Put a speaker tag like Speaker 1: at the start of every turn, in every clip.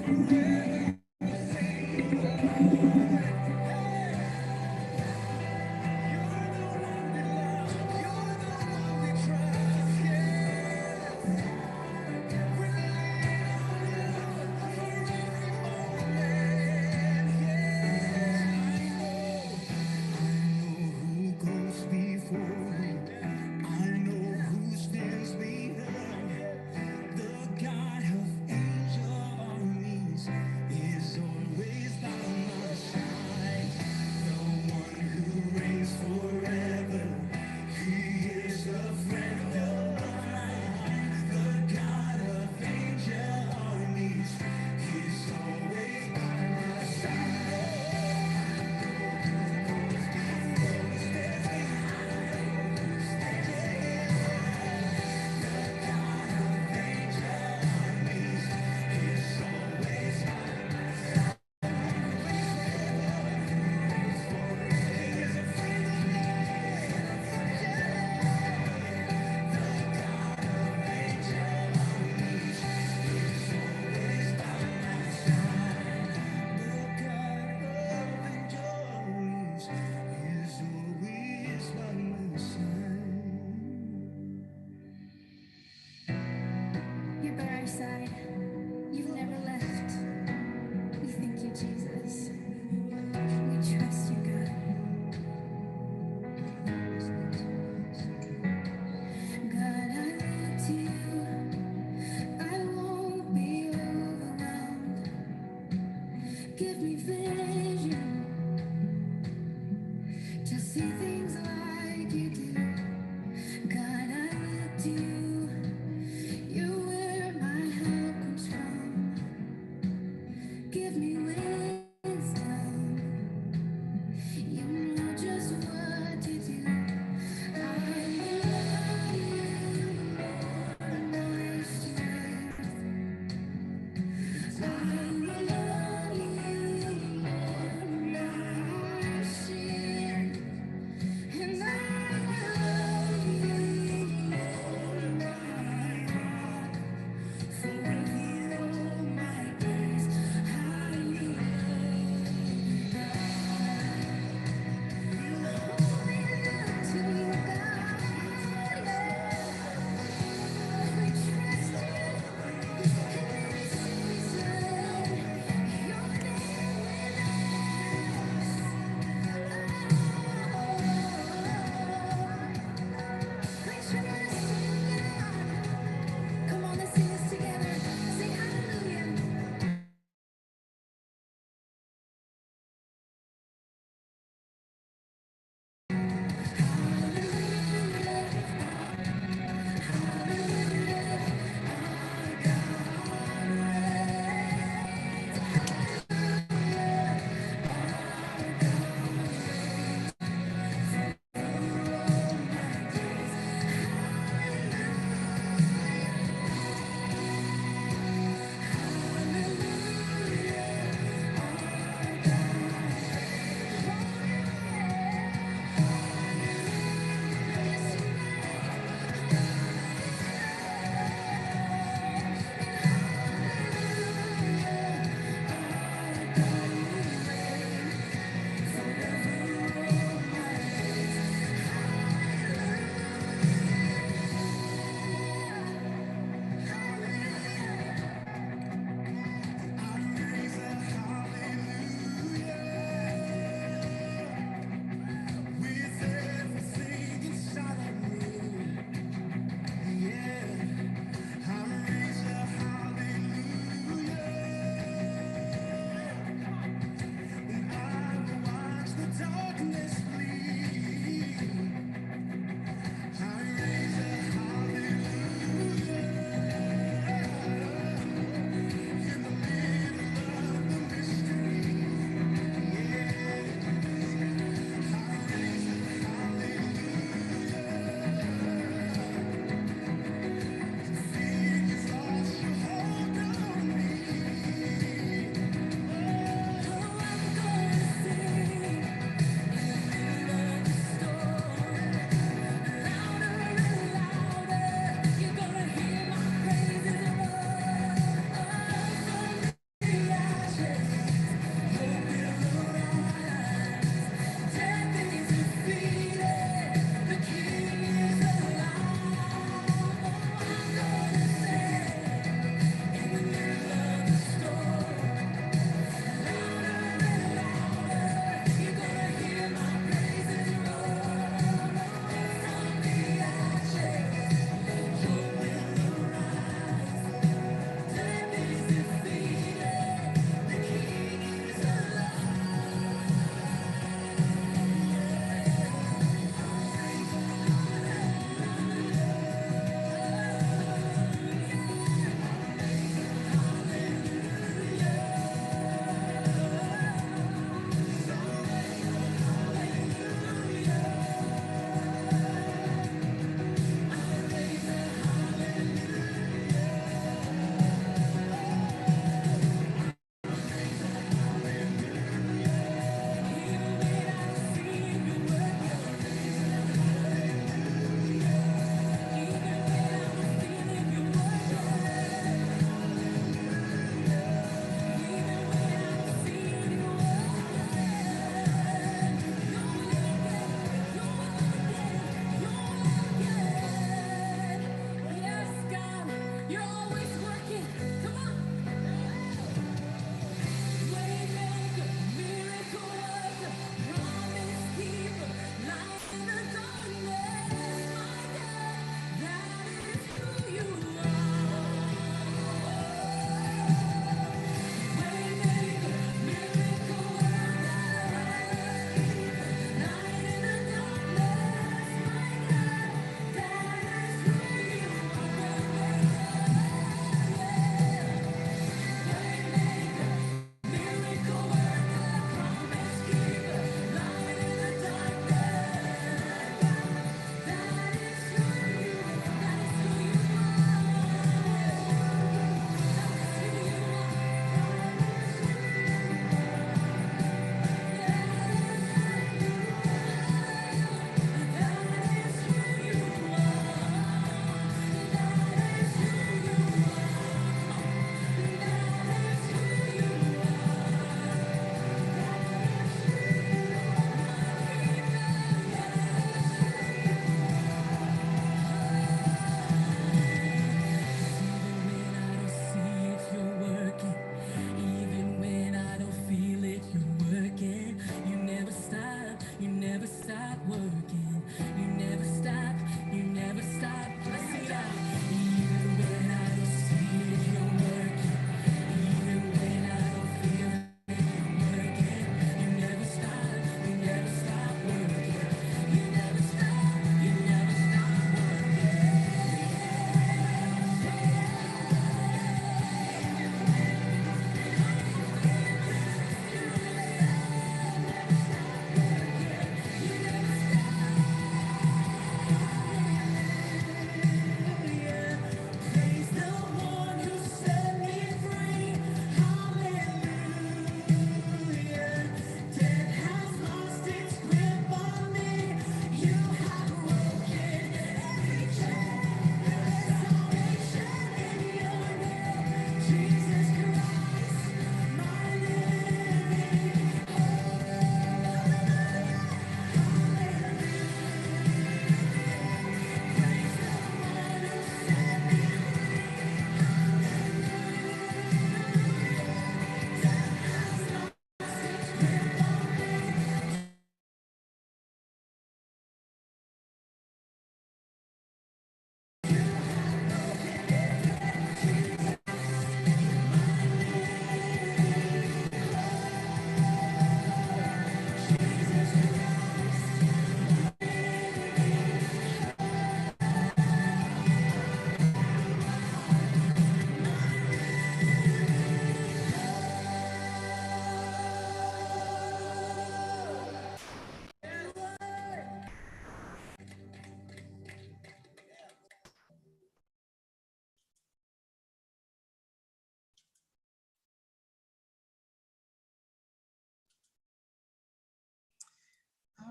Speaker 1: The God of angel armies.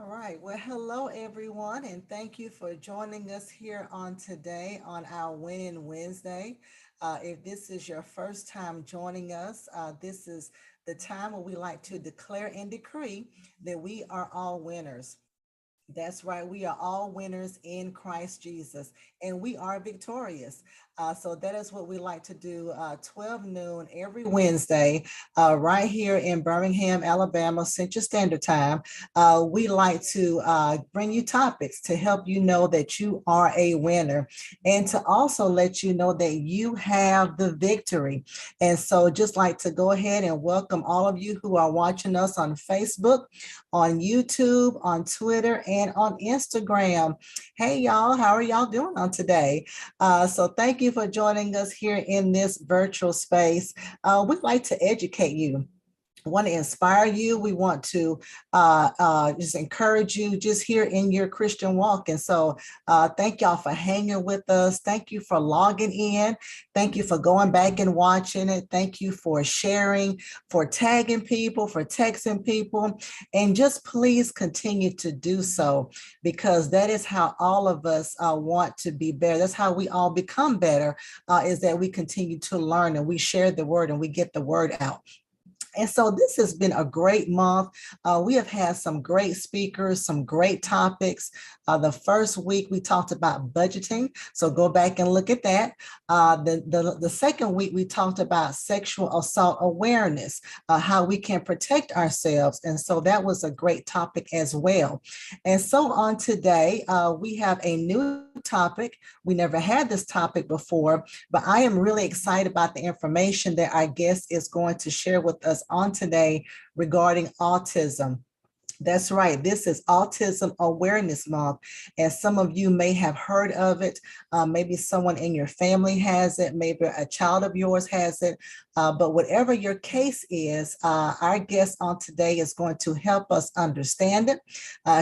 Speaker 1: right. Well, hello, everyone, and thank you for joining us here on today on our Winning Wednesday. If this is your first time joining us, this is the time where we like to declare and decree that we are all winners. That's right. We are all winners in Christ Jesus, and we are victorious. So that is what we like to do 12 noon every Wednesday, right here in Birmingham, Alabama, Central Standard Time. We like to bring you topics to help you know that you are a winner and to also let you know that you have the victory. And so just like to go ahead and welcome all of you who are watching us on Facebook, on YouTube, on Twitter, and on Instagram. Hey, y'all, how are y'all doing on today? So thank you for joining us here in this virtual space. We'd like to educate you, want to inspire you. We want to just encourage you just here in your Christian walk. And so thank y'all for hanging with us. Thank you for logging in. Thank you for going back and watching it. Thank you for sharing, for tagging people, for texting people. And just please continue to do so because that is how all of us want to be better. That's how we all become better, is that we continue to learn and we share the word and we get the word out. And so this has been a great month. We have had some great speakers, some great topics. The first week we talked about budgeting, so go back and look at that. The second week we talked about sexual assault awareness, how we can protect ourselves, and so that was a great topic as well. And so on today, we have a new topic. We never had this topic before, but I am really excited about the information that our guest is going to share with us on today regarding autism. That's right. This is Autism Awareness Month, and some of you may have heard of it. Maybe someone in your family has it. Maybe a child of yours has it. But whatever your case is, our guest on today is going to help us understand it.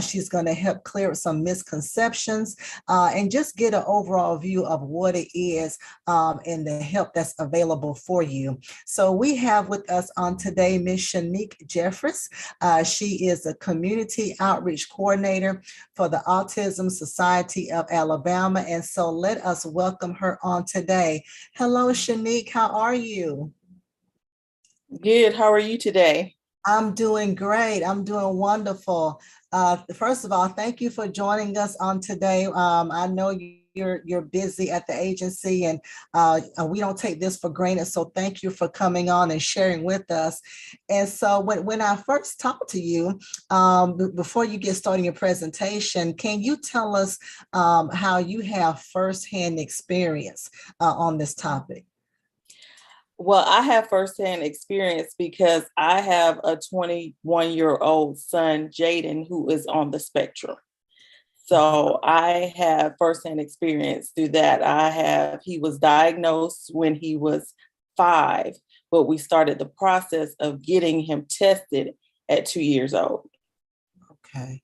Speaker 1: She's going to help clear up some misconceptions and just get an overall view of what it is and the help that's available for you. So we have with us on today Miss Chenique Jeffress. She is a community outreach coordinator for the Autism Society of Alabama. And so let us welcome her on today. Hello, Chenique. How are you?
Speaker 2: Good. How are you today?
Speaker 1: I'm doing great. I'm doing wonderful. First of all, thank you for joining us on today. I know you're busy at the agency, and we don't take this for granted. So thank you for coming on and sharing with us. And so when I first talked to you, before you get started your presentation, can you tell us how you have firsthand experience on this topic?
Speaker 2: Well, I have firsthand experience because I have a 21-year-old son, Jaden, who is on the spectrum. So I have firsthand experience through that. He was diagnosed when he was 5, but we started the process of getting him tested at 2 years old.
Speaker 1: Okay.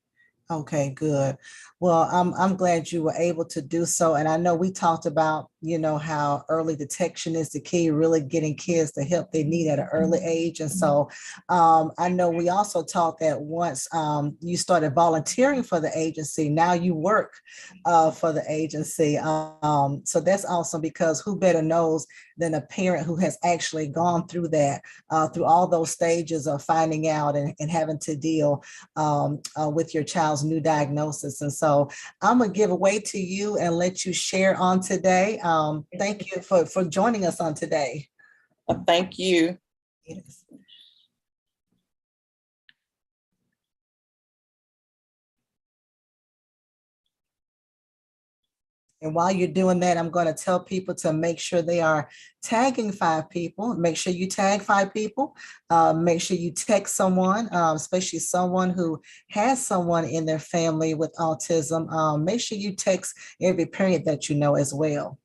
Speaker 1: Okay, good. Well, I'm glad you were able to do so. And I know we talked about, how early detection is the key, really getting kids the help they need at an early age. And so I know we also talked that once you started volunteering for the agency, now you work for the agency. So that's awesome because who better knows than a parent who has actually gone through that, through all those stages of finding out and having to deal with your child's new diagnosis. And so I'm going to give away to you and let you share on today. Thank you for joining us on today.
Speaker 2: Thank you.
Speaker 1: Yes. And while you're doing that, I'm going to tell people to make sure they are tagging 5 people. Make sure you tag 5 people. Make sure you text someone, especially someone who has someone in their family with autism. Make sure you text every parent that you know as well,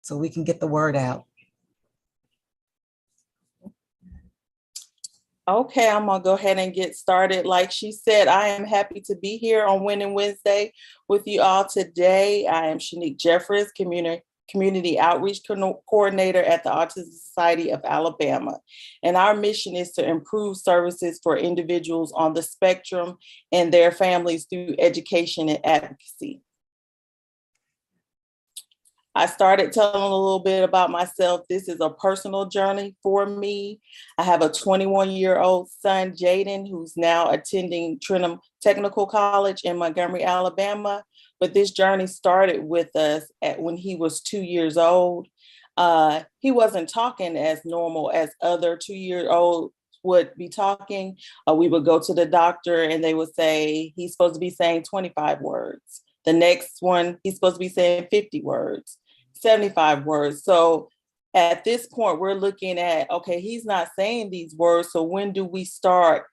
Speaker 1: so we can get the word out.
Speaker 2: Okay, I'm going to go ahead and get started. Like she said, I am happy to be here on Winning Wednesday with you all today. I am Chenique Jeffress, Community Outreach Coordinator at the Autism Society of Alabama. And our mission is to improve services for individuals on the spectrum and their families through education and advocacy. I started telling a little bit about myself. This is a personal journey for me. I have a 21-year-old son, Jaden, who's now attending Trenum Technical College in Montgomery, Alabama. But this journey started with us when he was 2 years old. He wasn't talking as normal as other 2-year-olds would be talking. We would go to the doctor and they would say, he's supposed to be saying 25 words. The next one, he's supposed to be saying 50 words. 75 words. So at this point, we're looking at, okay, he's not saying these words. So when do we start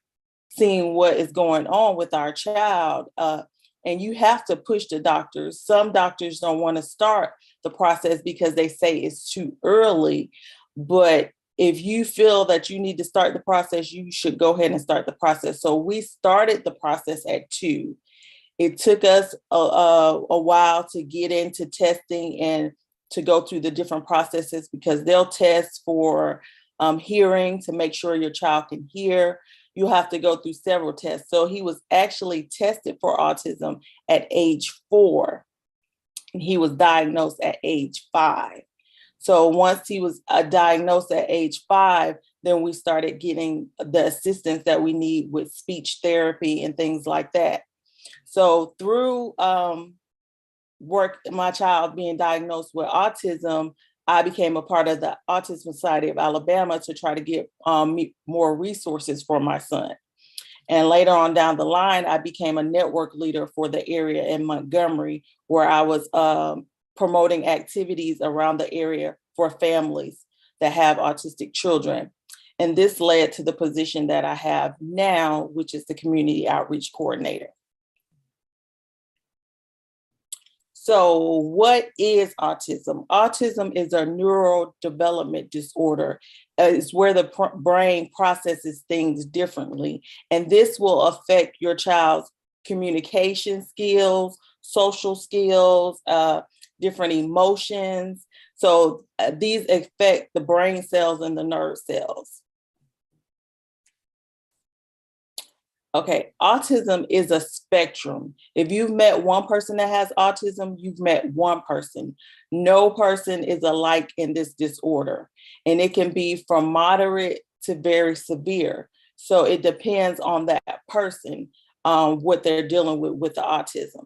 Speaker 2: seeing what is going on with our child? And you have to push the doctors. Some doctors don't want to start the process because they say it's too early. But if you feel that you need to start the process, you should go ahead and start the process. So we started the process at 2. It took us a while to get into testing and to go through the different processes, because they'll test for hearing to make sure your child can hear. You have to go through several tests. So he was actually tested for autism at age 4. And he was diagnosed at age 5. So once he was diagnosed at age 5, then we started getting the assistance that we need with speech therapy and things like that. So through my child being diagnosed with autism, I became a part of the Autism Society of Alabama to try to get more resources for my son. And later on down the line, I became a network leader for the area in Montgomery, where I was promoting activities around the area for families that have autistic children. And this led to the position that I have now, which is the Community Outreach Coordinator. So what is autism? Autism is a neurodevelopment disorder. It's where the brain processes things differently. And this will affect your child's communication skills, social skills, different emotions. So these affect the brain cells and the nerve cells. Okay, autism is a spectrum. If you've met one person that has autism, you've met one person. No person is alike in this disorder. And it can be from moderate to very severe. So it depends on that person, what they're dealing with the autism.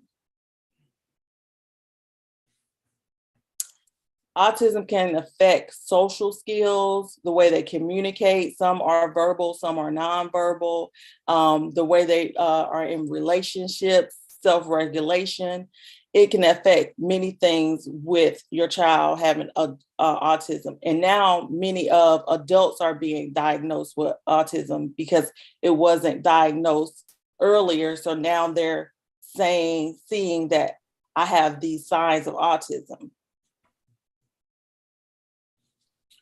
Speaker 2: Autism can affect social skills, the way they communicate. Some are verbal, some are nonverbal, the way they are in relationships, self-regulation. It can affect many things with your child having autism. And now many of adults are being diagnosed with autism because it wasn't diagnosed earlier. So now they're seeing that I have these signs of autism.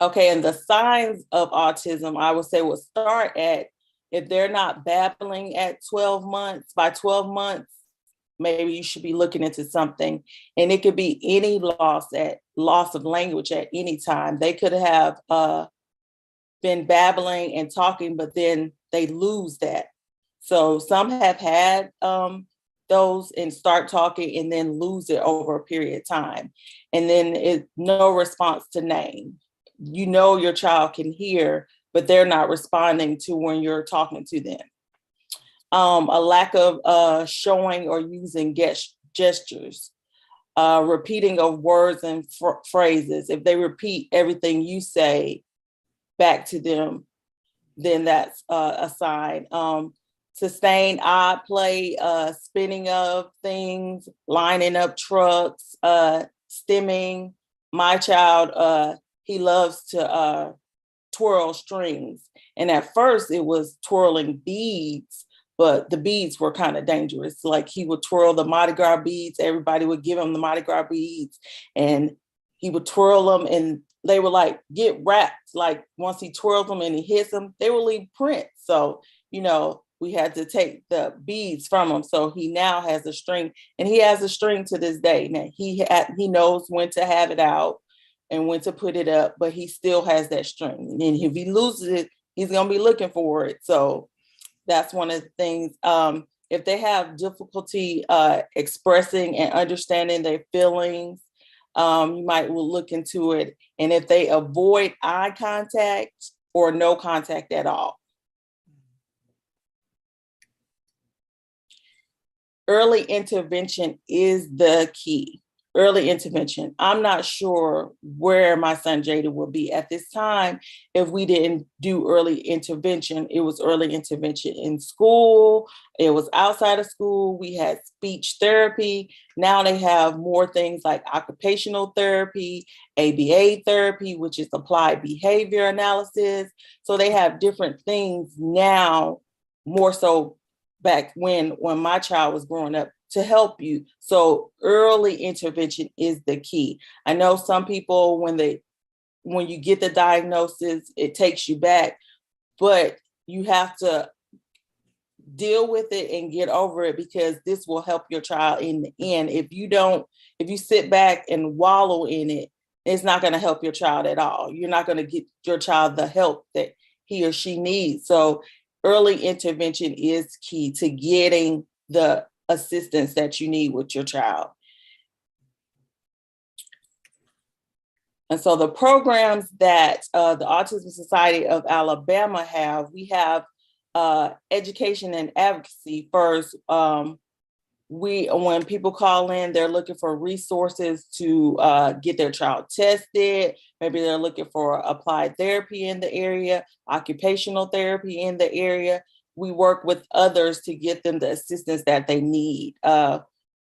Speaker 2: Okay, and the signs of autism, I would say, will start at, if they're not babbling at 12 months, by 12 months, maybe you should be looking into something. And it could be any loss of language at any time. They could have been babbling and talking, but then they lose that. So some have had those and start talking and then lose it over a period of time. And then it's no response to name. You know your child can hear, but they're not responding to when you're talking to them. A lack of showing or using gestures, repeating of words and phrases. If they repeat everything you say back to them, then that's a sign. Sustained odd play, spinning of things, lining up trucks, stimming. My child, he loves to twirl strings. And at first it was twirling beads, but the beads were kind of dangerous. Like he would twirl the Mardi Gras beads. Everybody would give him the Mardi Gras beads and he would twirl them and they would like get wrapped. Like once he twirls them and he hits them, they will leave prints. So, we had to take the beads from him. So he now has a string, and he has a string to this day. Now he knows when to have it out and when to put it up, but he still has that string. And if he loses it, he's going to be looking for it. So that's one of the things. If they have difficulty expressing and understanding their feelings, you might will look into it. And if they avoid eye contact or no contact at all. Early intervention is the key. Early intervention. I'm not sure where my son Jada will be at this time if we didn't do early intervention. It was early intervention in school. It was outside of school. We had speech therapy. Now they have more things like occupational therapy, ABA therapy, which is applied behavior analysis. So they have different things now, more so back when my child was growing up, to help you. So early intervention is the key. I know some people, when you get the diagnosis, it takes you back, but you have to deal with it and get over it, because this will help your child in the end. If you sit back and wallow in it, it's not going to help your child at all. You're not going to get your child the help that he or she needs. So early intervention is key to getting the assistance that you need with your child. And so the programs that the Autism Society of Alabama have, we have education and advocacy first. When people call in, they're looking for resources to get their child tested. Maybe they're looking for applied therapy in the area, occupational therapy in the area. We work with others to get them the assistance that they need.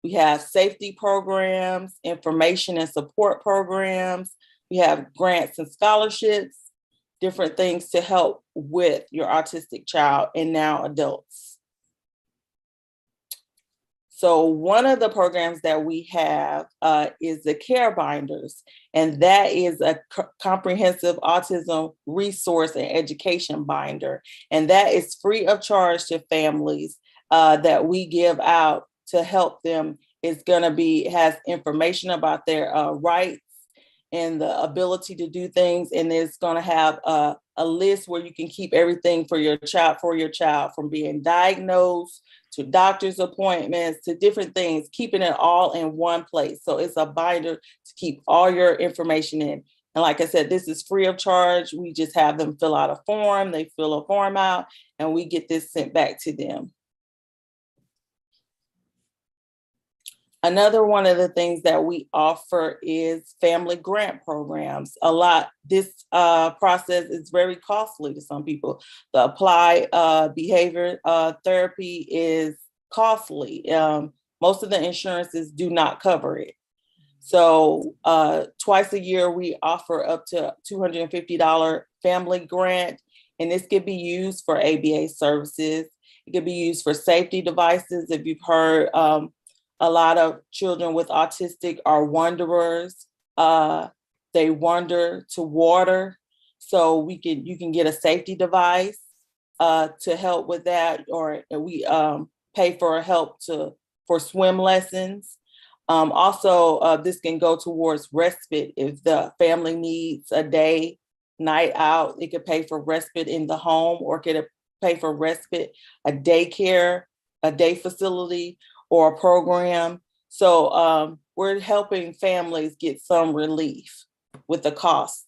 Speaker 2: We have safety programs, information and support programs. We have grants and scholarships, different things to help with your autistic child and now adults. So one of the programs that we have is the Care Binders, and that is a comprehensive autism resource and education binder. And that is free of charge to families that we give out to help them. It's has information about their rights and the ability to do things. And it's going to have a list where you can keep everything for your child, from being diagnosed to doctor's appointments to different things, keeping it all in one place. So it's a binder to keep all your information in. And like I said, this is free of charge. We just have them fill out a form. They fill a form out and we get this sent back to them. Another one of the things that we offer is family grant programs. This process is very costly to some people. The applied behavior therapy is costly. Most of the insurances do not cover it. So twice a year, we offer up to $250 family grant, and this could be used for ABA services. It could be used for safety devices. If you've heard, a lot of children with autistic are wanderers. They wander to water. So you can get a safety device to help with that, or we pay for help for swim lessons. Also, this can go towards respite if the family needs a night out. It could pay for respite in the home, or could pay for respite, a daycare, a day facility, or a program. So we're helping families get some relief with the costs.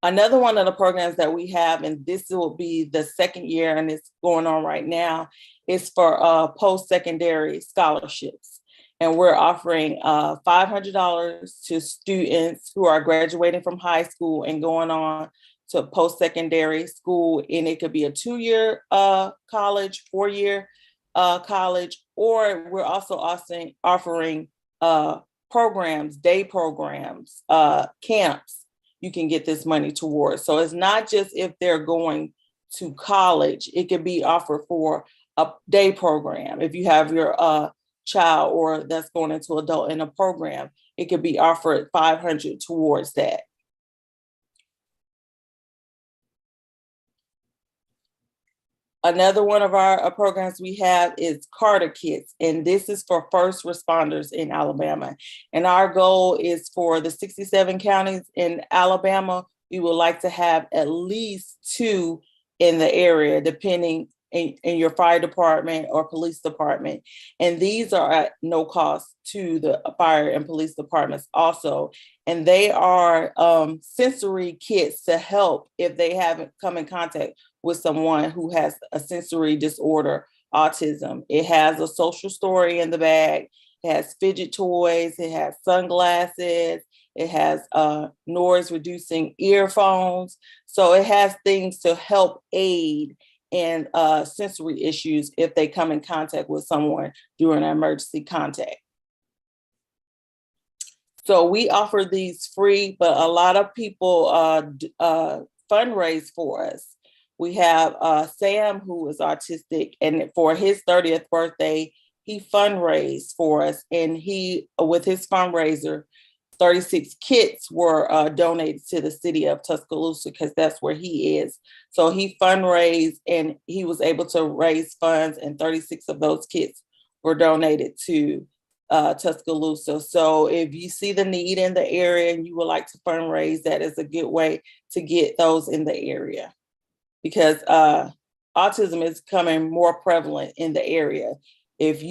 Speaker 2: Another one of the programs that we have, and this will be the second year and it's going on right now, is for post-secondary scholarships. And we're offering $500 to students who are graduating from high school and going on to post-secondary school. And it could be a 2-year college, 4-year college, or we're also offering programs, day programs, camps. You can get this money towards. So it's not just if they're going to college, it could be offered for a day program. If you have your child or that's going into adult in a program, it could be offered $500 towards that. Another one of our programs we have is Carter Kits, and this is for first responders in Alabama. And our goal is for the 67 counties in Alabama, we would like to have at least 2 in the area, depending in your fire department or police department. And these are at no cost to the fire and police departments also. And they are sensory kits to help if they haven't come in contact with someone who has a sensory disorder, autism. It has a social story in the bag. It has fidget toys. It has sunglasses. It has noise reducing earphones. So it has things to help aid in sensory issues if they come in contact with someone during an emergency contact. So we offer these free, but a lot of people fundraise for us. We have Sam, who is autistic, and for his 30th birthday, he fundraised for us. And he, with his fundraiser, 36 kits were donated to the city of Tuscaloosa because that's where he is. So he fundraised and he was able to raise funds, and 36 of those kits were donated to Tuscaloosa. So if you see the need in the area and you would like to fundraise, that is a good way to get those in the area, because autism is becoming more prevalent in the area. If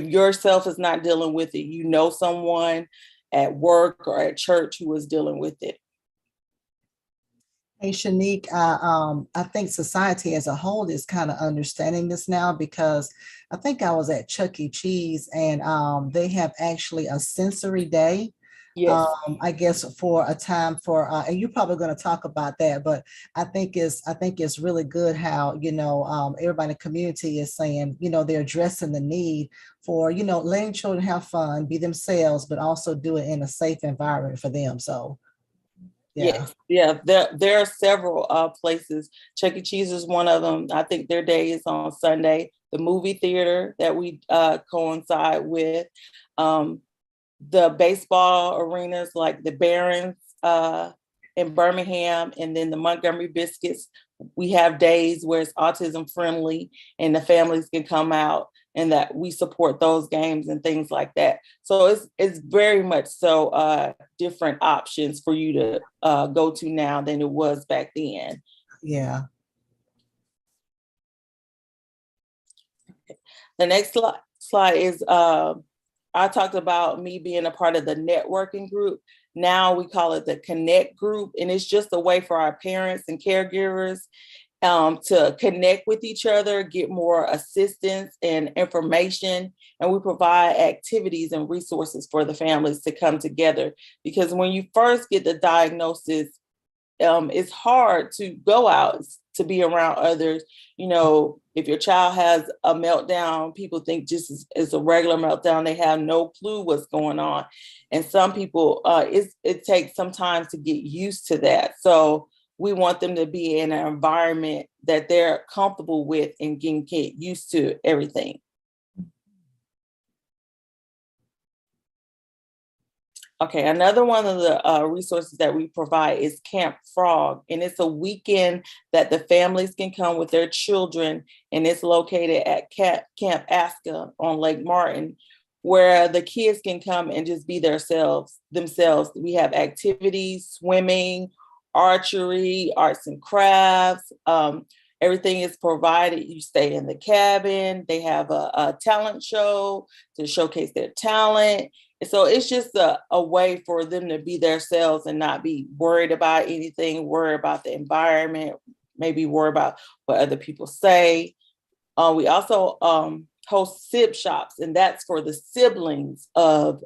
Speaker 2: yourself is not dealing with it, you know someone at work or at church who is dealing with it.
Speaker 1: Hey, Chenique, I think society as a whole is kind of understanding this now, because I think I was at Chuck E. Cheese, and they have actually a sensory day.
Speaker 2: Yes.
Speaker 1: I guess for a time for, and you're probably going to talk about that, but I think it's really good how, everybody in the community is saying, they're addressing the need for, letting children have fun, be themselves, but also do it in a safe environment for them. So, yeah.
Speaker 2: Yeah. There are several places. Chuck E. Cheese is one of them. I think their day is on Sunday. The movie theater that we coincide with. The baseball arenas like the Barons in Birmingham, and then the Montgomery Biscuits. We have days where it's autism friendly and the families can come out, and that we support those games and things like that. So it's very much so different options for you to go to now than it was back then.
Speaker 1: Yeah.
Speaker 2: The next slide is I talked about me being a part of the networking group. Now we call it the Connect group, and it's just a way for our parents and caregivers to connect with each other, get more assistance and information, and we provide activities and resources for the families to come together. Because when you first get the diagnosis, it's hard to go out to be around others. If your child has a meltdown, people think just as a regular meltdown. They have no clue what's going on. And some people, it takes some time to get used to that. So we want them to be in an environment that they're comfortable with and can get used to everything. Okay, another one of the resources that we provide is Camp Frog, and it's a weekend that the families can come with their children, and it's located at Camp Aska on Lake Martin, where the kids can come and just be themselves. We have activities, swimming, archery, arts and crafts. Everything is provided. You stay in the cabin. They have a talent show to showcase their talent. So it's just a way for them to be themselves and not be worried about anything, worry about the environment, maybe worry about what other people say. We also host sib shops, and that's for the siblings of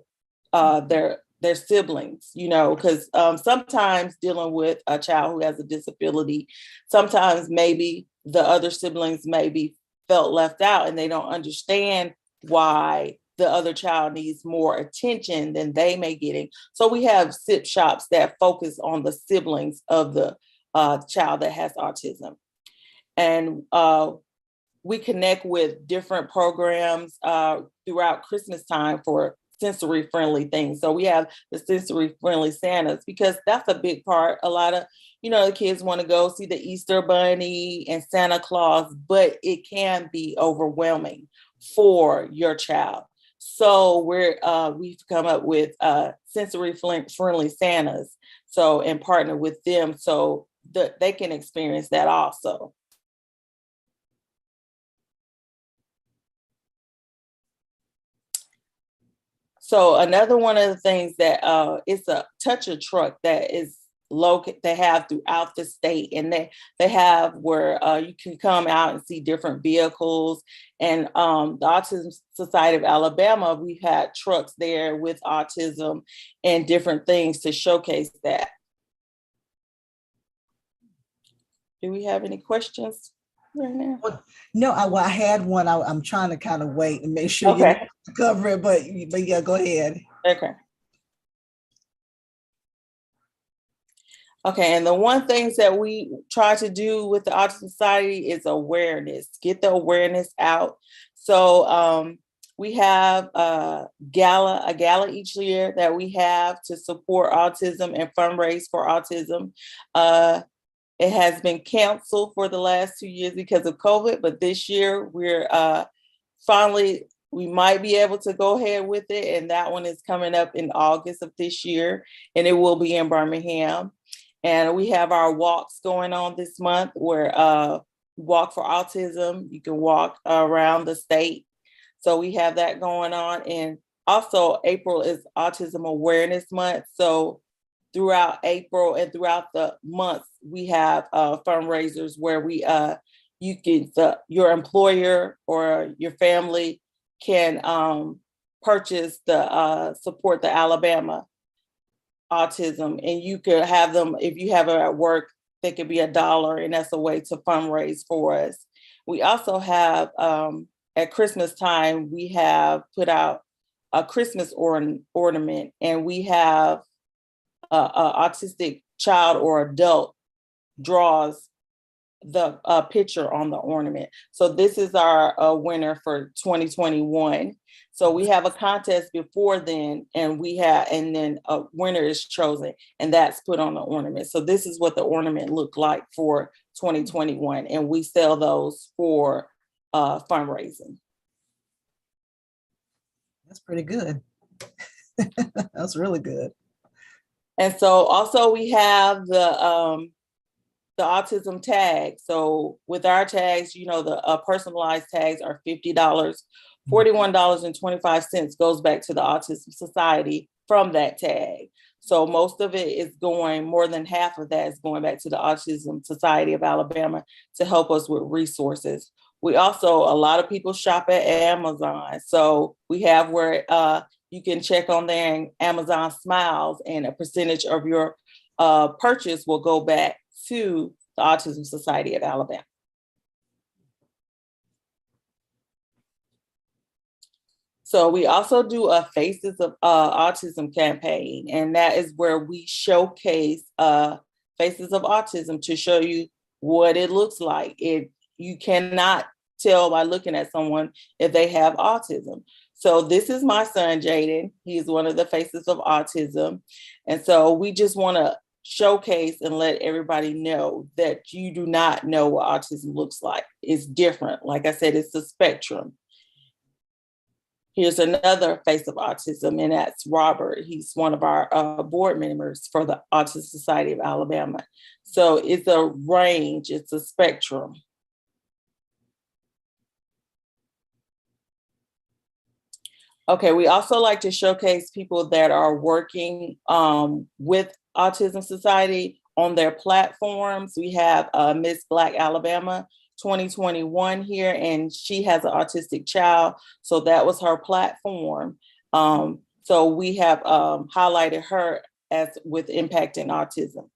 Speaker 2: their siblings, because sometimes dealing with a child who has a disability, sometimes maybe the other siblings maybe felt left out and they don't understand why the other child needs more attention than they may getting. So we have SIP shops that focus on the siblings of the child that has autism. And we connect with different programs throughout Christmas time for sensory friendly things. So we have the sensory friendly Santas because that's a big part. A lot of, the kids want to go see the Easter Bunny and Santa Claus, but it can be overwhelming for your child. So we've come up with sensory friendly Santas. So, and partner with them so that they can experience that also. So another one of the things that it's a toucher truck that is located, they have throughout the state, and they have where you can come out and see different vehicles. And the Autism Society of Alabama, we've had trucks there with autism and different things to showcase that. Do we have any questions right now?
Speaker 1: No, I had one. I'm trying to kind of wait and make sure you cover it, but yeah, go ahead.
Speaker 2: Okay. Okay, and the one things that we try to do with the Autism Society is awareness, get the awareness out. So we have a gala each year that we have to support autism and fundraise for autism. It has been canceled for the last 2 years because of COVID, but this year we're finally, we might be able to go ahead with it. And that one is coming up in August of this year, and it will be in Birmingham. And we have our walks going on this month where Walk for Autism, you can walk around the state. So we have that going on. And also April is Autism Awareness Month. So throughout April and throughout the month, we have fundraisers where we your employer or your family can purchase the support the Alabama autism, and you could have them, if you have it at work, they could be $1, and that's a way to fundraise for us. We also have at Christmas time, we have put out a Christmas ornament, and we have a autistic child or adult draws the picture on the ornament. So this is our winner for 2021. So we have a contest before then, and then a winner is chosen, and that's put on the ornament. So this is what the ornament looked like for 2021, and we sell those for fundraising.
Speaker 1: That's pretty good. That's really good.
Speaker 2: And so also we have the autism tag. So with our tags, the personalized tags are $50. $41.25 goes back to the Autism Society from that tag. So most of it is going, more than half of that is going back to the Autism Society of Alabama to help us with resources. We also, a lot of people shop at Amazon. So we have where you can check on there, and Amazon Smiles, and a percentage of your purchase will go back to the Autism Society of Alabama. So we also do a Faces of Autism campaign, and that is where we showcase Faces of Autism to show you what it looks like. You cannot tell by looking at someone if they have autism. So this is my son, Jaden. He is one of the Faces of Autism. And so we just want to showcase and let everybody know that you do not know what autism looks like. It's different. Like I said, it's a spectrum. Here's another Face of Autism, and that's Robert. He's one of our board members for the Autism Society of Alabama. So it's a range, it's a spectrum. Okay, we also like to showcase people that are working with Autism Society on their platforms. We have Miss Black Alabama 2021 here, and she has an autistic child. So that was her platform. So we have highlighted her as with impacting autism.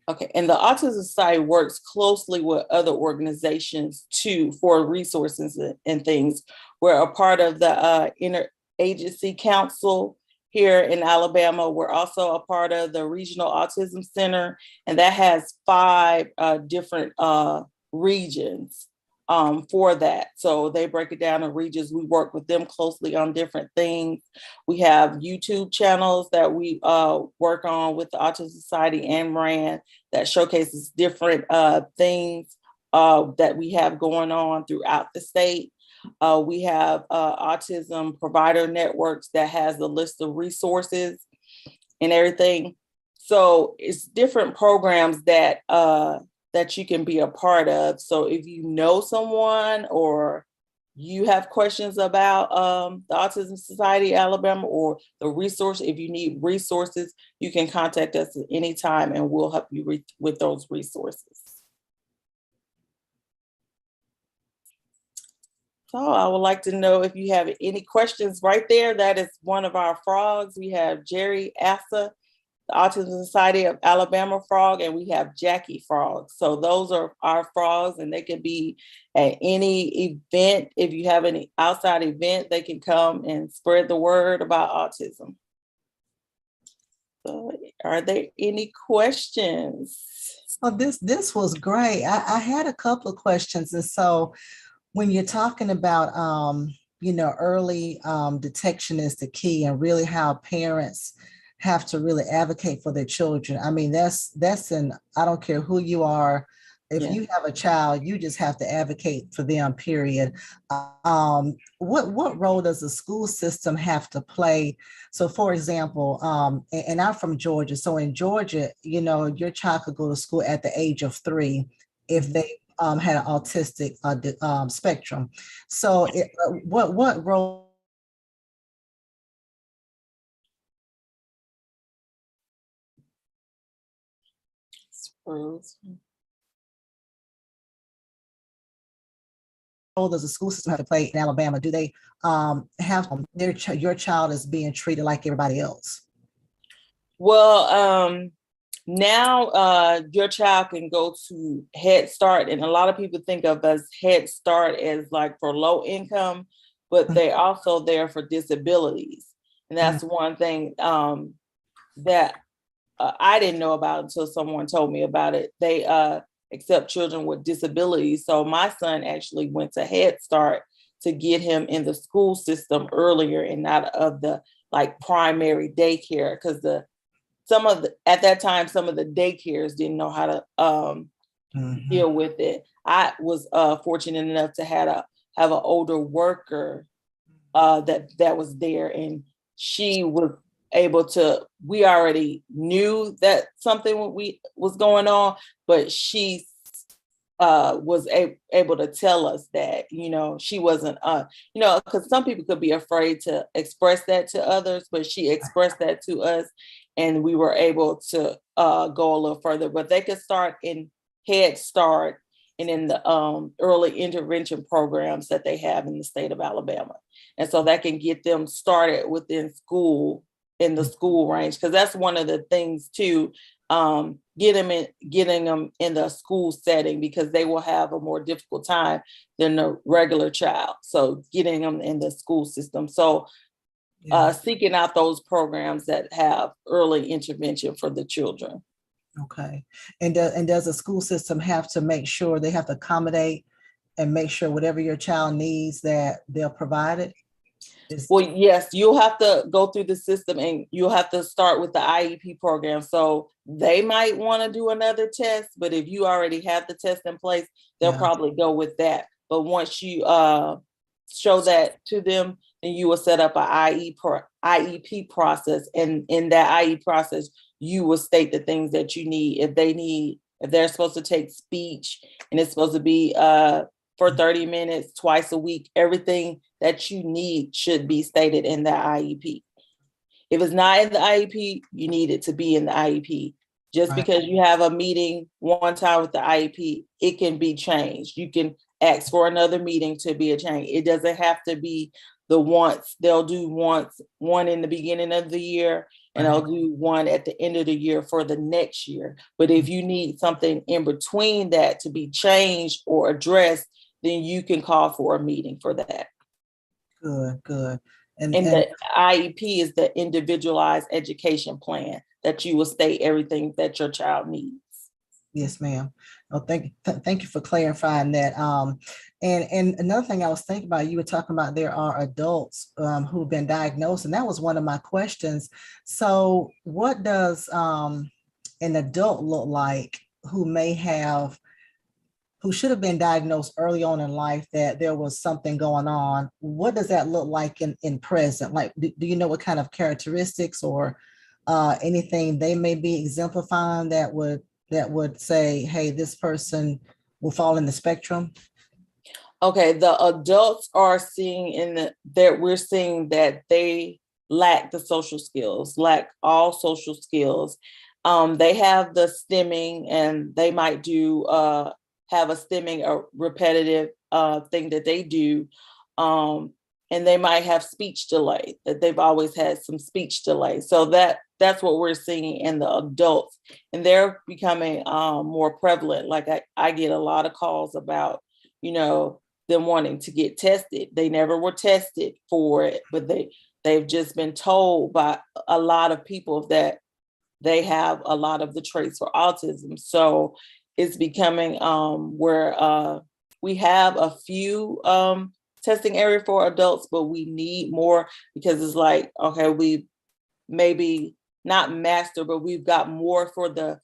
Speaker 2: Okay, and the Autism Society works closely with other organizations too for resources and things. We're a part of the Interagency Council here in Alabama. We're also a part of the Regional Autism Center, and that has 5 different regions for that. So they break it down in regions. We work with them closely on different things. We have YouTube channels that we work on with the Autism Society and RAN that showcases different things that we have going on throughout the state. We have Autism Provider Networks that has a list of resources and everything. So it's different programs that that you can be a part of. So if you know someone or you have questions about the Autism Society Alabama or the resource, if you need resources, you can contact us at any time and we'll help you with those resources. So I would like to know if you have any questions right there. That is one of our frogs. We have Jerry Asa, the Autism Society of Alabama frog, and we have Jackie frog. So those are our frogs, and they can be at any event. If you have any outside event, they can come and spread the word about autism. So are there any questions?
Speaker 1: Oh, this was great. I had a couple of questions. And so when you're talking about early detection is the key, and really how parents have to really advocate for their children. I mean, that's I don't care who you are. If you have a child, you just have to advocate for them, period. What role does the school system have to play? So for example, and I'm from Georgia. So in Georgia, your child could go to school at the age of 3 if they had an autistic spectrum. So what role does the school system have to play in Alabama? Do they have your child is being treated like everybody else?
Speaker 2: Well, now your child can go to Head Start, and a lot of people think of as Head Start as like for low income, but they're also there for disabilities. And that's one thing that I didn't know about until someone told me about it. They accept children with disabilities. So my son actually went to Head Start to get him in the school system earlier and not of the like primary daycare, because at that time, some of the daycares didn't know how to deal with it. I was fortunate enough to have an older worker that was there, and she was able to. We already knew that something was going on, but she was able to tell us that, she wasn't, because some people could be afraid to express that to others, but she expressed that to us, and we were able to go a little further. But they could start in Head Start and in the early intervention programs that they have in the state of Alabama. And so that can get them started within school, in the school range, because that's one of the things too, getting them in the school setting, because they will have a more difficult time than a regular child. So getting them in the school system. So seeking out those programs that have early intervention for the children.
Speaker 1: Okay. And does the school system have to make sure they have to accommodate and make sure whatever your child needs that they'll provide it?
Speaker 2: Well, yes, you'll have to go through the system, and you'll have to start with the IEP program. So they might want to do another test, but if you already have the test in place, they'll probably go with that. But once you show that to them, then you will set up an IEP process. And in that IEP process, you will state the things that you need. If they're supposed to take speech, and it's supposed to be for 30 minutes twice a week, everything that you need should be stated in the IEP. If it's not in the IEP, you need it to be in the IEP. Just because you have a meeting one time with the IEP, it can be changed. You can ask for another meeting to be a change. It doesn't have to be the once. They'll do one in the beginning of the year, and they'll do one at the end of the year for the next year. But if you need something in between that to be changed or addressed, then you can call for a meeting for that.
Speaker 1: Good.
Speaker 2: And the IEP is the individualized education plan that you will state everything that your child needs.
Speaker 1: Yes, ma'am. Oh, thank you for clarifying that. And another thing I was thinking about, you were talking about there are adults who've been diagnosed, and that was one of my questions. So, what does an adult look like who may have who should have been diagnosed early on in life that there was something going on? What does that look like in present? Like, do you know what kind of characteristics or anything they may be exemplifying that would say, hey, this person will fall in the spectrum?
Speaker 2: Okay, the adults are seeing that we're seeing that they lack the social skills, lack all social skills. They have the stimming, and they might do have a stimming, a repetitive thing that they do. And they might have speech delay, that they've always had some speech delay. So that's what we're seeing in the adults, and they're becoming more prevalent. Like I get a lot of calls about, them wanting to get tested. They never were tested for it, but they've just been told by a lot of people that they have a lot of the traits for autism. So it's becoming where we have a few testing area for adults, but we need more, because it's like, okay, we maybe not master, but we've got more for the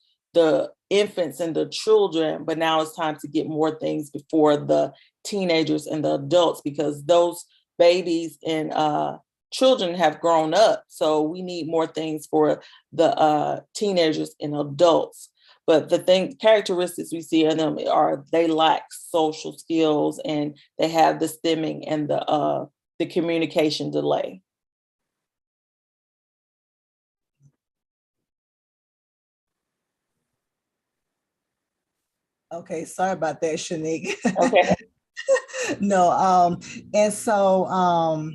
Speaker 2: infants and the children, but now it's time to get more things before the teenagers and the adults, because those babies and children have grown up. So we need more things for the teenagers and adults. But the characteristics we see in them are they lack social skills, and they have the stimming and the communication delay.
Speaker 1: Okay, sorry about that, Shanique.
Speaker 2: Okay.
Speaker 1: No, and so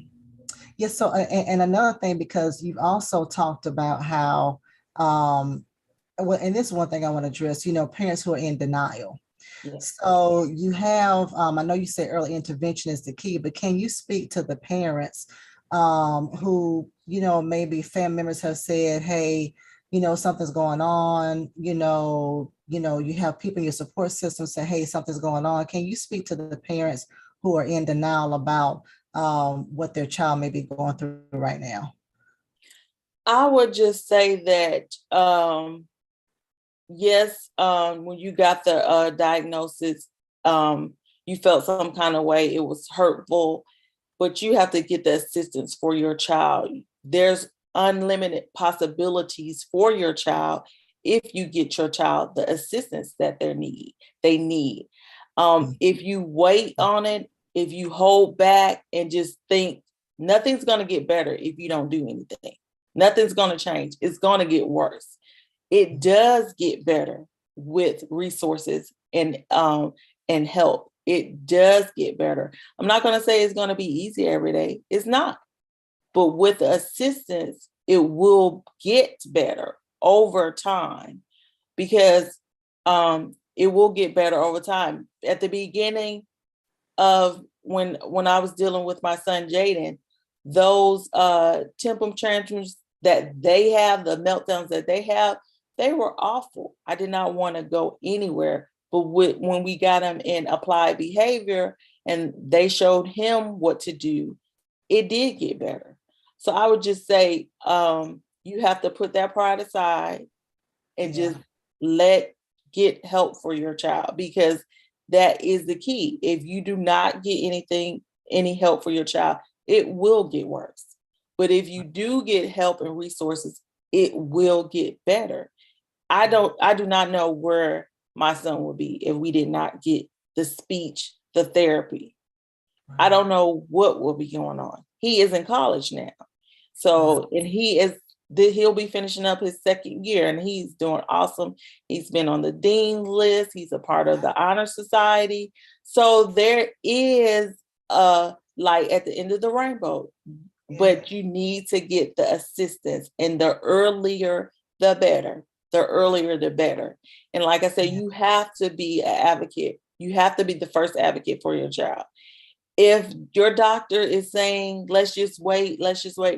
Speaker 1: yes, so and another thing, because you've also talked about how well, and this is one thing I want to address, parents who are in denial.
Speaker 2: Yeah.
Speaker 1: So you have, I know you said early intervention is the key, but can you speak to the parents who, maybe family members have said, hey, something's going on, you have people in your support system say, hey, something's going on. Can you speak to the parents who are in denial about what their child may be going through right now?
Speaker 2: I would just say that yes, when you got the diagnosis, you felt some kind of way, it was hurtful, but you have to get the assistance for your child. There's unlimited possibilities for your child if you get your child the assistance that they need. If you wait on it, if you hold back and just think nothing's going to get better if you don't do anything, nothing's going to change. It's going to get worse. It does get better with resources and help. It does get better. I'm not going to say it's going to be easy every day. It's not. But with assistance, it will get better over time, because it will get better over time. At the beginning of when I was dealing with my son Jaden, those temper tantrums that they have, the meltdowns that they have, they were awful. I did not want to go anywhere. But when we got him in applied behavior and they showed him what to do, it did get better. So I would just say you have to put that pride aside and just get help for your child, because that is the key. If you do not get any help for your child, it will get worse. But if you do get help and resources, it will get better. I do not know where my son would be if we did not get the speech, the therapy. I don't know what will be going on. He is in college now. So, and he'll be finishing up his second year, and he's doing awesome. He's been on the dean list. He's a part of the honor society. So there is a light at the end of the rainbow, but you need to get the assistance, and the earlier, the better. The earlier, the better. And like I said, you have to be an advocate. You have to be the first advocate for your child. If your doctor is saying, let's just wait.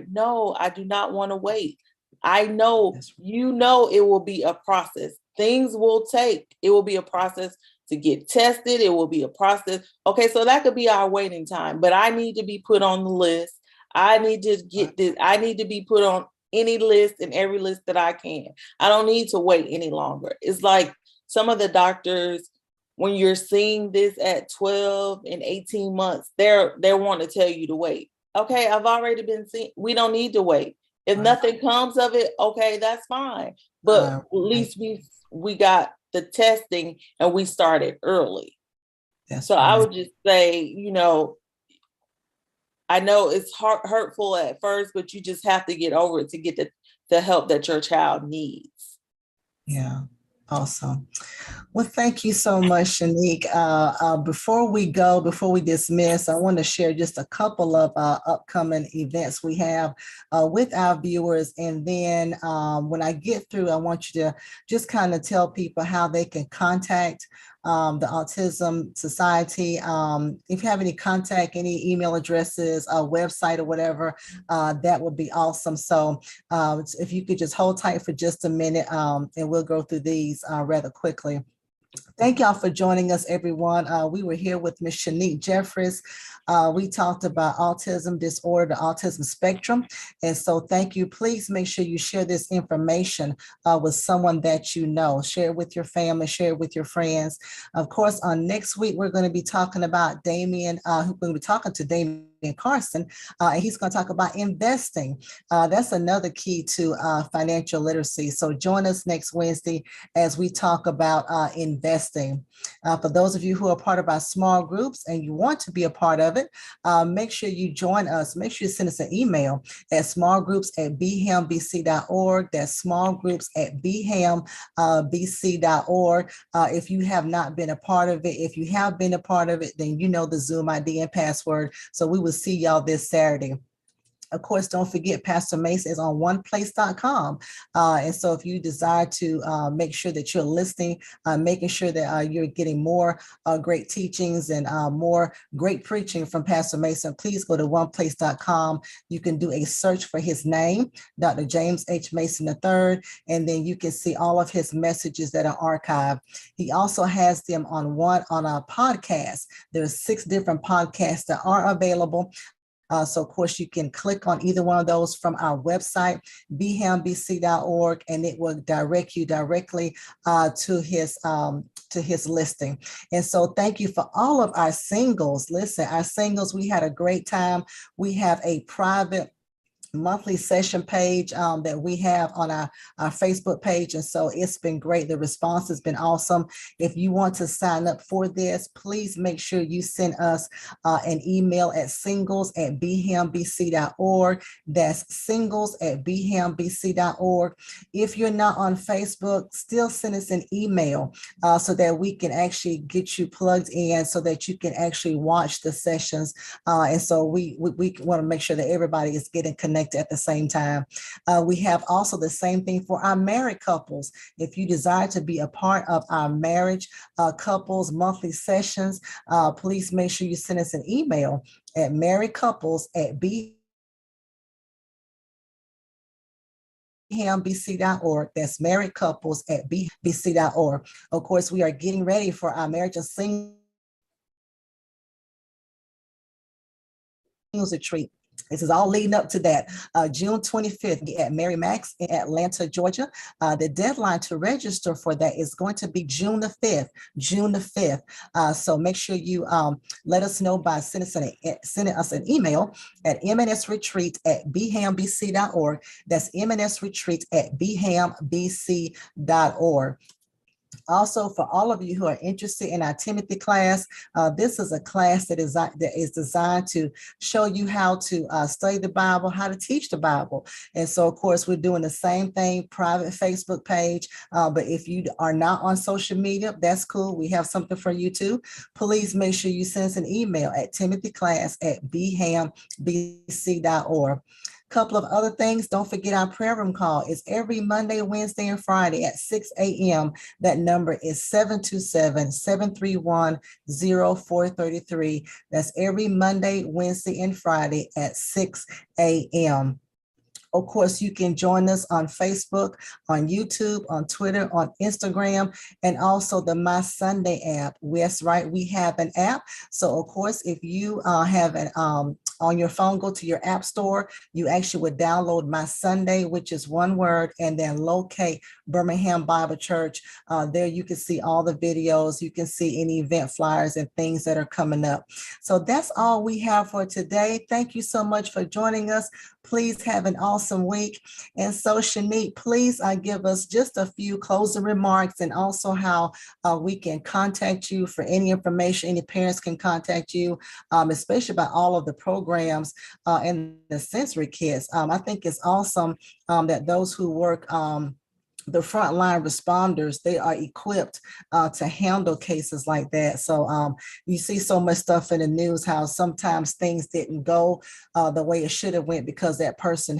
Speaker 2: No, I do not want to wait. I know, it will be a process. things will take, it will be a process to get tested. It will be a process. Okay, so that could be our waiting time, but I need to be put on the list. I need to get this. I need to be put on any list and every list that I can. I don't need to wait any longer. It's like some of the doctors, when you're seeing this at 12 and 18 months, they're wanting to tell you to wait. Okay, I've already been seen. We don't need to wait. If nothing comes of it, okay, that's fine. But at least we got the testing and we started early. So I would just say, you know, I know it's hurtful at first, but you just have to get over it to get the help that your child needs.
Speaker 1: Yeah, awesome. Well, thank you so much, Chenique. Before we dismiss, I want to share just a couple of upcoming events we have with our viewers. And then when I get through, I want you to just kind of tell people how they can contact the Autism Society. If you have any contact, any email addresses, a website or whatever, that would be awesome. So if you could just hold tight for just a minute and we'll go through these rather quickly. Thank y'all for joining us, everyone. We were here with Ms. Chenique Jeffress. We talked about autism disorder, the autism spectrum. And so thank you. Please make sure you share this information with someone that you know. Share it with your family, share it with your friends. Of course, on next week, we're going to be talking about Damien, we're going to be talking to Damien Carson, and he's going to talk about investing. That's another key to financial literacy. So join us next Wednesday as we talk about investing. For those of you who are part of our small groups and you want to be a part of it, make sure you join us. Make sure you send us an email at smallgroups@bhambc.org. That's smallgroups@bhambc.org. If you have not been a part of it, if you have been a part of it, then you know the Zoom ID and password. So we will see y'all this Saturday. Of course, don't forget Pastor Mason is on oneplace.com. And so if you desire to make sure that you're listening, making sure that you're getting more great teachings and more great preaching from Pastor Mason, please go to oneplace.com. You can do a search for his name, Dr. James H. Mason III, and then you can see all of his messages that are archived. He also has them on a podcast. There's 6 different podcasts that are available. So, of course, you can click on either one of those from our website, bhambc.org, and it will direct you directly to his listing. And so thank you for all of our singles. Listen, our singles, we had a great time. We have a private monthly session page that we have on our Facebook page. And so it's been great. The response has been awesome. If you want to sign up for this, please make sure you send us an email at singles@bhambc.org. That's singles@bhambc.org. If you're not on Facebook, still send us an email so that we can actually get you plugged in so that you can actually watch the sessions. And so we want to make sure that everybody is getting connected at the same time. We have also the same thing for our married couples. If you desire to be a part of our marriage couples monthly sessions, please make sure you send us an email at marriedcouples@bhambc.org. That's marriedcouples@bhambc.org. Of course, we are getting ready for our marriage and singles retreat. This is all leading up to that. June 25th at Mary Max in Atlanta, Georgia. The deadline to register for that is going to be June the 5th. So make sure you let us know by sending us an email at mnsretreat@bhambc.org. That's mnsretreat@bhambc.org. Also, for all of you who are interested in our Timothy class, this is a class that is designed to show you how to study the Bible, how to teach the Bible. And so, of course, we're doing the same thing, private Facebook page. But if you are not on social media, that's cool. We have something for you too. Please make sure you send us an email at timothyclass@bhambc.org. Couple of other things. Don't forget our prayer room call. It's every Monday, Wednesday, and Friday at 6 a.m. That number is 727-731-0433. That's every Monday, Wednesday, and Friday at 6 a.m. Of course, you can join us on Facebook, on YouTube, on Twitter, on Instagram, and also the My Sunday app. Yes, right, we have an app. So, of course, if you have an on your phone, go to your app store. You actually would download My Sunday, which is one word, and then locate Birmingham Bible Church. There you can see all the videos. You can see any event flyers and things that are coming up. So that's all we have for today. Thank you so much for joining us. Please have an awesome week. And so, Chenique, please give us just a few closing remarks and also how we can contact you for any information. Any parents can contact you, especially about all of the programs and the sensory kids. I think it's awesome that those who work the frontline responders, they are equipped to handle cases like that. So you see so much stuff in the news, how sometimes things didn't go the way it should have went because that person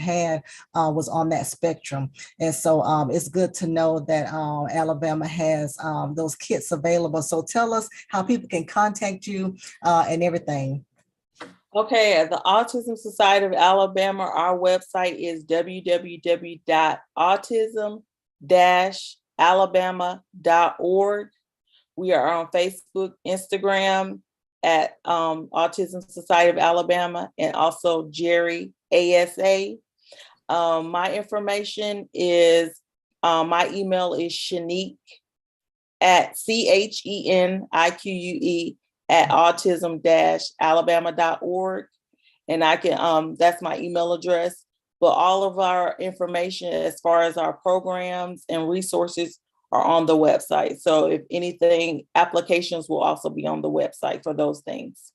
Speaker 1: was on that spectrum. And so it's good to know that Alabama has those kits available. So tell us how people can contact you and everything.
Speaker 2: Okay, at the Autism Society of Alabama, our website is www.autism-alabama.org. We are on Facebook, Instagram at Autism Society of Alabama, and also Jerry ASA. My information is, my email is Chenique at CHENIQUE at autism-alabama.org. And I can, that's my email address. But all of our information as far as our programs and resources are on the website. So if anything, applications will also be on the website for those things.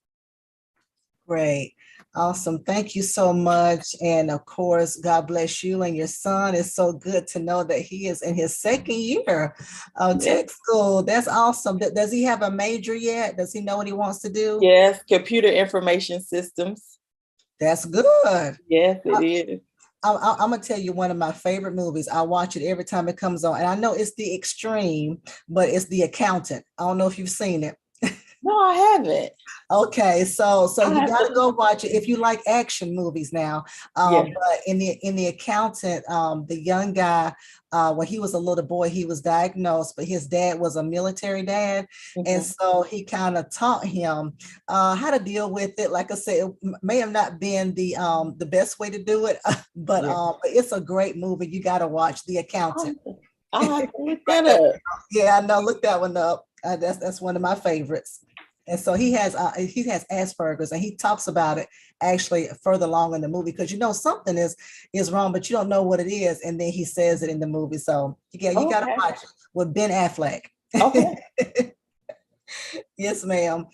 Speaker 1: Great. Awesome. Thank you so much. And of course, God bless you and your son. It's so good to know that he is in his second year of tech school. That's awesome. Does he have a major yet? Does he know what he wants to do?
Speaker 2: Yes, computer information systems.
Speaker 1: That's good.
Speaker 2: Yes, it is.
Speaker 1: I'm gonna tell you one of my favorite movies. I watch it every time it comes on. And I know it's The Extreme, but it's The Accountant. I don't know if you've seen it.
Speaker 2: No, I haven't.
Speaker 1: Okay, so you gotta go watch it if you like action movies now. But in the Accountant, the young guy, when he was a little boy, he was diagnosed, but his dad was a military dad, and so he kind of taught him how to deal with it. Like I said, it may have not been the best way to do it, but it's a great movie. You got to watch The Accountant.
Speaker 2: I'll have to look that up.
Speaker 1: Yeah, I know. Look that one up. That's one of my favorites. And so he has Asperger's, and he talks about it actually further along in the movie, because something is wrong, but you don't know what it is, and then he says it in the movie. So you got to watch it with Ben Affleck. Okay. Yes, ma'am.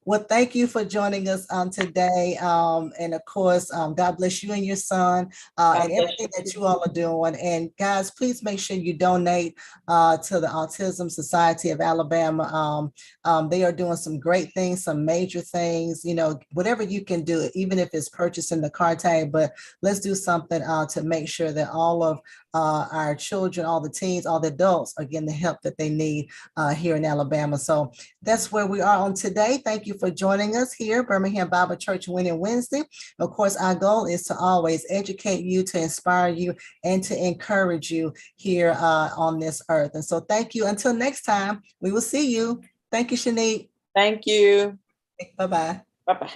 Speaker 1: Well, thank you for joining us today. And of course, God bless you and your son and everything that you all are doing. And guys, please make sure you donate to the Autism Society of Alabama. They are doing some great things, some major things, whatever you can do, even if it's purchasing the car tag, but let's do something to make sure that all of our children, all the teens, all the adults are getting the help that they need here in Alabama. So that's where we are on today. Thank you for joining us here, Birmingham Bible Church Winning Wednesday. Of course, our goal is to always educate you, to inspire you, and to encourage you here on this earth. And so thank you. Until next time, we will see you. Thank you, Chenique.
Speaker 2: Thank you.
Speaker 1: Bye-bye.
Speaker 2: Bye-bye.